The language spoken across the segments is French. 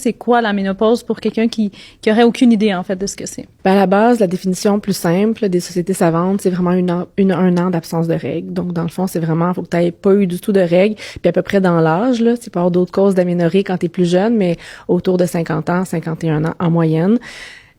c'est quoi la ménopause pour quelqu'un qui aurait aucune idée, en fait, de ce que c'est? Ben, à la base, la définition plus simple des sociétés savantes, c'est vraiment un an d'absence de règles. Donc, dans le fond, c'est vraiment, faut que tu n'aies pas eu du tout de règles. Puis à peu près dans l'âge, là, tu peux avoir d'autres causes d'aménorrhée quand tu es plus jeune, mais autour de 50 ans, 51 ans en moyenne.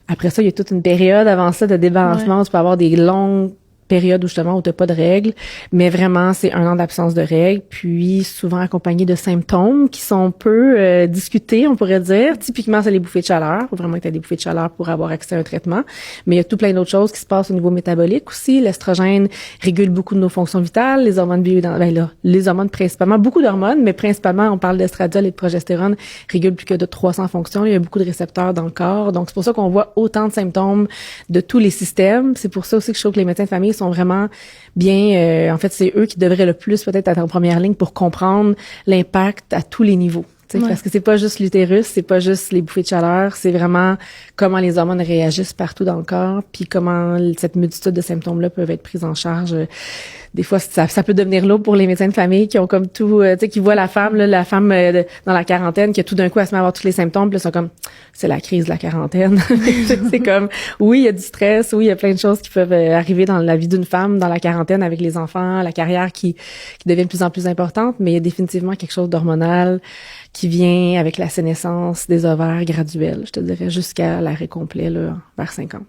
Après ça, il y a toute une période avant ça de débalancement. Ouais. Tu peux avoir des longues période où justement où t'as pas de règles, mais vraiment c'est un an d'absence de règles, puis souvent accompagné de symptômes qui sont peu discutés, on pourrait dire. Typiquement, c'est les bouffées de chaleur. Faut vraiment que t'aies des bouffées de chaleur pour avoir accès à un traitement. Mais il y a tout plein d'autres choses qui se passent au niveau métabolique aussi. L'estrogène régule beaucoup de nos fonctions vitales. Les hormones les hormones principalement, beaucoup d'hormones, mais principalement on parle d'estradiol et de progestérone, régulent plus que de 300 fonctions. Il y a beaucoup de récepteurs dans le corps, donc c'est pour ça qu'on voit autant de symptômes de tous les systèmes. C'est pour ça aussi que je trouve que les médecins de famille sont vraiment bien... en fait, c'est eux qui devraient le plus peut-être être en première ligne pour comprendre l'impact à tous les niveaux. Ouais. Parce que c'est pas juste l'utérus, c'est pas juste les bouffées de chaleur, c'est vraiment comment les hormones réagissent partout dans le corps, puis comment cette multitude de symptômes-là peuvent être pris en charge. Des fois, ça peut devenir lourd pour les médecins de famille qui ont comme tout, tu sais, qui voient la femme dans la quarantaine, qui a tout d'un coup, elle se met à avoir tous les symptômes, puis là, ils sont comme, c'est la crise de la quarantaine. C'est comme, oui, il y a du stress, oui, il y a plein de choses qui peuvent arriver dans la vie d'une femme, dans la quarantaine, avec les enfants, la carrière qui devient de plus en plus importante, mais il y a définitivement quelque chose d'hormonal qui vient avec la sénescence des ovaires graduelle, je te dirais, jusqu'à l'arrêt complet, là, vers 50.